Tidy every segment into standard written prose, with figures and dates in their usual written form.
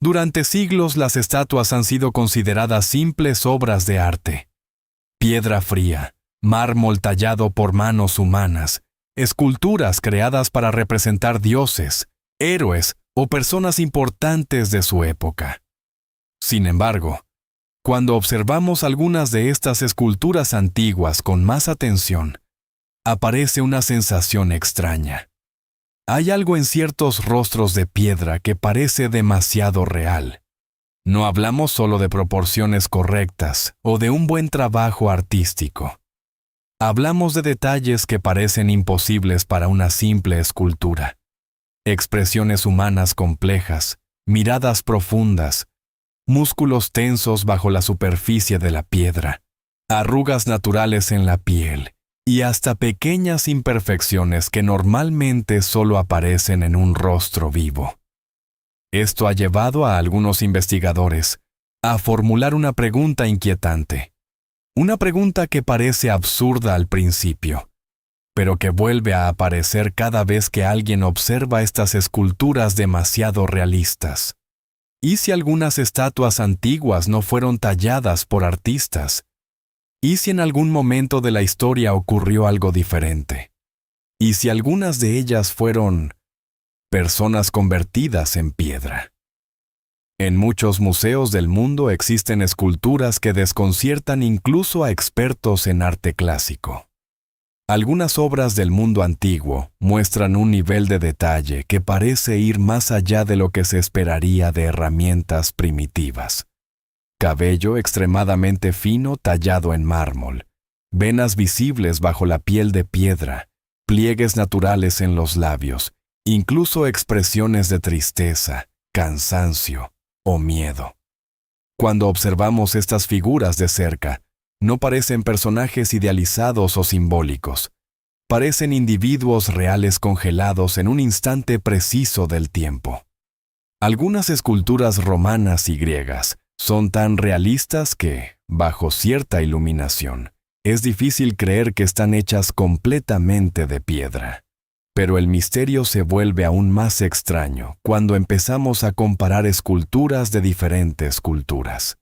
Durante siglos las estatuas han sido consideradas simples obras de arte. Piedra fría, mármol tallado por manos humanas, esculturas creadas para representar dioses, héroes o personas importantes de su época. Sin embargo, cuando observamos algunas de estas esculturas antiguas con más atención, aparece una sensación extraña. Hay algo en ciertos rostros de piedra que parece demasiado real. No hablamos solo de proporciones correctas o de un buen trabajo artístico. Hablamos de detalles que parecen imposibles para una simple escultura. Expresiones humanas complejas, miradas profundas, músculos tensos bajo la superficie de la piedra, arrugas naturales en la piel y hasta pequeñas imperfecciones que normalmente solo aparecen en un rostro vivo. Esto ha llevado a algunos investigadores a formular una pregunta inquietante. Una pregunta que parece absurda al principio, pero que vuelve a aparecer cada vez que alguien observa estas esculturas demasiado realistas. ¿Y si algunas estatuas antiguas no fueron talladas por artistas? ¿Y si en algún momento de la historia ocurrió algo diferente? ¿Y si algunas de ellas fueron personas convertidas en piedra? En muchos museos del mundo existen esculturas que desconciertan incluso a expertos en arte clásico. Algunas obras del mundo antiguo muestran un nivel de detalle que parece ir más allá de lo que se esperaría de herramientas primitivas. Cabello extremadamente fino tallado en mármol, venas visibles bajo la piel de piedra, pliegues naturales en los labios, incluso expresiones de tristeza, cansancio o miedo. Cuando observamos estas figuras de cerca, no parecen personajes idealizados o simbólicos. Parecen individuos reales congelados en un instante preciso del tiempo. Algunas esculturas romanas y griegas son tan realistas que, bajo cierta iluminación, es difícil creer que están hechas completamente de piedra. Pero el misterio se vuelve aún más extraño cuando empezamos a comparar esculturas de diferentes culturas.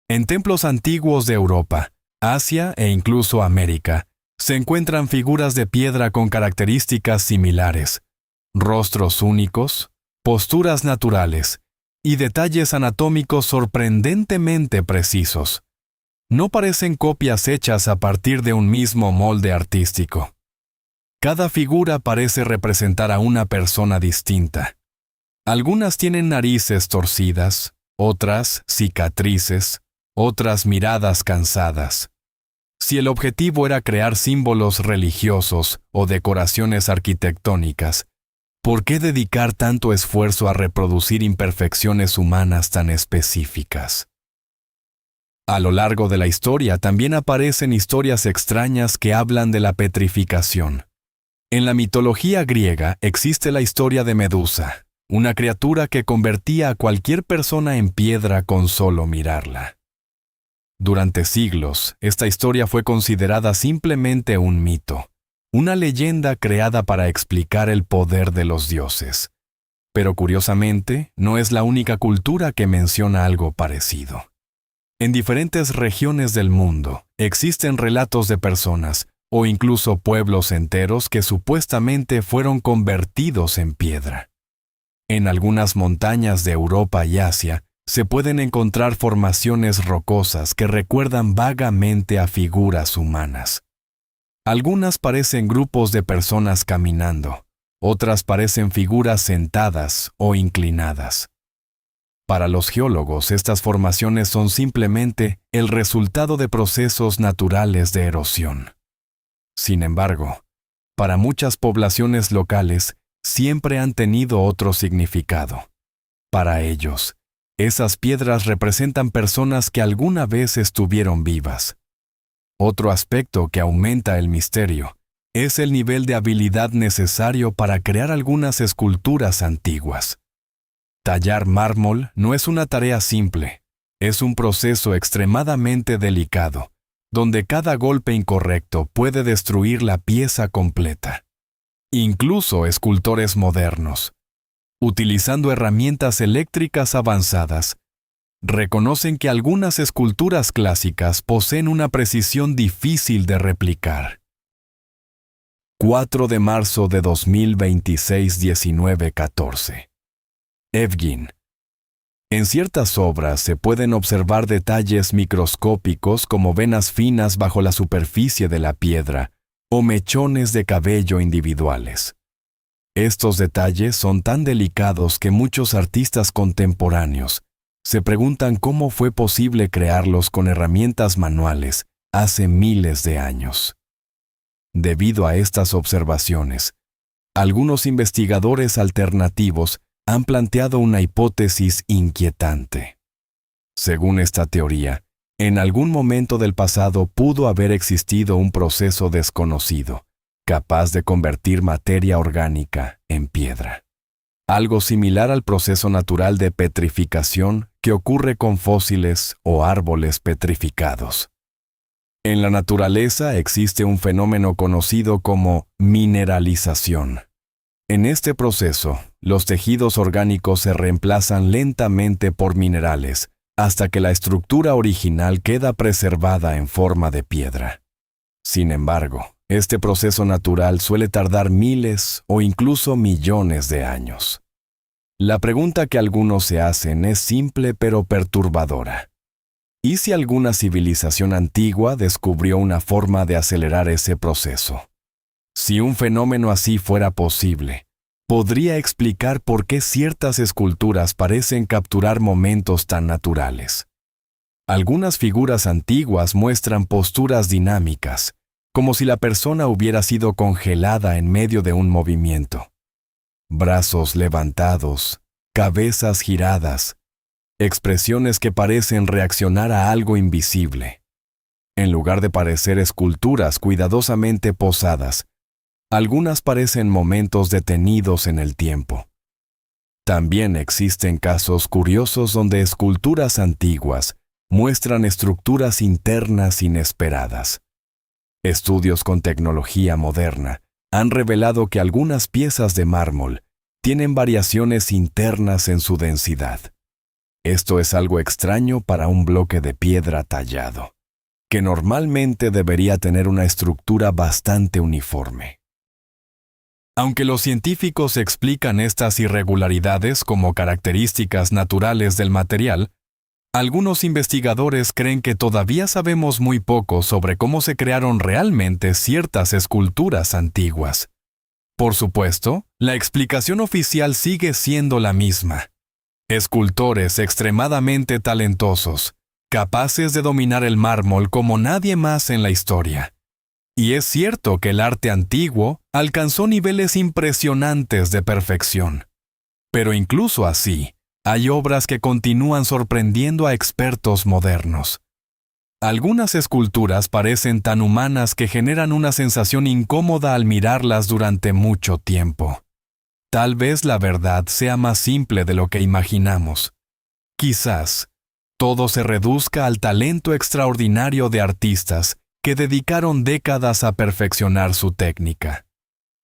En templos antiguos de Europa, Asia e incluso América, se encuentran figuras de piedra con características similares, rostros únicos, posturas naturales y detalles anatómicos sorprendentemente precisos. No parecen copias hechas a partir de un mismo molde artístico. Cada figura parece representar a una persona distinta. Algunas tienen narices torcidas, otras cicatrices, otras miradas cansadas. Si el objetivo era crear símbolos religiosos o decoraciones arquitectónicas, ¿por qué dedicar tanto esfuerzo a reproducir imperfecciones humanas tan específicas? A lo largo de la historia también aparecen historias extrañas que hablan de la petrificación. En la mitología griega existe la historia de Medusa, una criatura que convertía a cualquier persona en piedra con solo mirarla. Durante siglos, esta historia fue considerada simplemente un mito, una leyenda creada para explicar el poder de los dioses. Pero curiosamente, no es la única cultura que menciona algo parecido. En diferentes regiones del mundo, existen relatos de personas, o incluso pueblos enteros que supuestamente fueron convertidos en piedra. En algunas montañas de Europa y Asia, se pueden encontrar formaciones rocosas que recuerdan vagamente a figuras humanas. Algunas parecen grupos de personas caminando, otras parecen figuras sentadas o inclinadas. Para los geólogos, estas formaciones son simplemente el resultado de procesos naturales de erosión. Sin embargo, para muchas poblaciones locales, siempre han tenido otro significado. Para ellos, esas piedras representan personas que alguna vez estuvieron vivas. Otro aspecto que aumenta el misterio es el nivel de habilidad necesario para crear algunas esculturas antiguas. Tallar mármol no es una tarea simple, es un proceso extremadamente delicado, donde cada golpe incorrecto puede destruir la pieza completa. Incluso escultores modernos, utilizando herramientas eléctricas avanzadas, reconocen que algunas esculturas clásicas poseen una precisión difícil de replicar. 4 de marzo de 2026, 19:14. Evgin. En ciertas obras se pueden observar detalles microscópicos como venas finas bajo la superficie de la piedra o mechones de cabello individuales. Estos detalles son tan delicados que muchos artistas contemporáneos se preguntan cómo fue posible crearlos con herramientas manuales hace miles de años. Debido a estas observaciones, algunos investigadores alternativos han planteado una hipótesis inquietante. Según esta teoría, en algún momento del pasado pudo haber existido un proceso desconocido, capaz de convertir materia orgánica en piedra. Algo similar al proceso natural de petrificación que ocurre con fósiles o árboles petrificados. En la naturaleza existe un fenómeno conocido como mineralización. En este proceso, los tejidos orgánicos se reemplazan lentamente por minerales hasta que la estructura original queda preservada en forma de piedra. Sin embargo, este proceso natural suele tardar miles o incluso millones de años. La pregunta que algunos se hacen es simple pero perturbadora. ¿Y si alguna civilización antigua descubrió una forma de acelerar ese proceso? Si un fenómeno así fuera posible, podría explicar por qué ciertas esculturas parecen capturar momentos tan naturales. Algunas figuras antiguas muestran posturas dinámicas, como si la persona hubiera sido congelada en medio de un movimiento. Brazos levantados, cabezas giradas, expresiones que parecen reaccionar a algo invisible. En lugar de parecer esculturas cuidadosamente posadas, algunas parecen momentos detenidos en el tiempo. También existen casos curiosos donde esculturas antiguas muestran estructuras internas inesperadas. Estudios con tecnología moderna han revelado que algunas piezas de mármol tienen variaciones internas en su densidad. Esto es algo extraño para un bloque de piedra tallado, que normalmente debería tener una estructura bastante uniforme. Aunque los científicos explican estas irregularidades como características naturales del material, algunos investigadores creen que todavía sabemos muy poco sobre cómo se crearon realmente ciertas esculturas antiguas. Por supuesto, la explicación oficial sigue siendo la misma. Escultores extremadamente talentosos, capaces de dominar el mármol como nadie más en la historia. Y es cierto que el arte antiguo alcanzó niveles impresionantes de perfección. Pero incluso así, hay obras que continúan sorprendiendo a expertos modernos. Algunas esculturas parecen tan humanas que generan una sensación incómoda al mirarlas durante mucho tiempo. Tal vez la verdad sea más simple de lo que imaginamos. Quizás, todo se reduzca al talento extraordinario de artistas que dedicaron décadas a perfeccionar su técnica.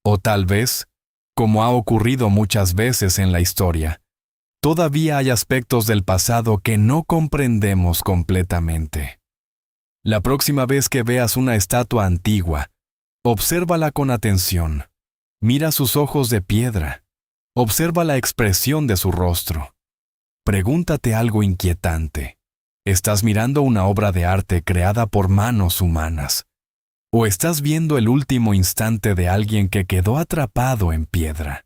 O tal vez, como ha ocurrido muchas veces en la historia, todavía hay aspectos del pasado que no comprendemos completamente. La próxima vez que veas una estatua antigua, obsérvala con atención. Mira sus ojos de piedra. Observa la expresión de su rostro. Pregúntate algo inquietante. ¿Estás mirando una obra de arte creada por manos humanas? ¿O estás viendo el último instante de alguien que quedó atrapado en piedra?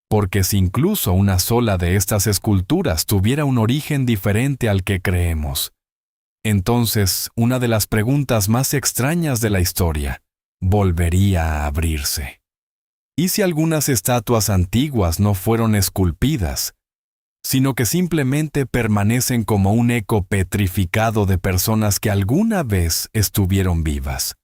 Porque si incluso una sola de estas esculturas tuviera un origen diferente al que creemos, entonces una de las preguntas más extrañas de la historia volvería a abrirse. ¿Y si algunas estatuas antiguas no fueron esculpidas, sino que simplemente permanecen como un eco petrificado de personas que alguna vez estuvieron vivas?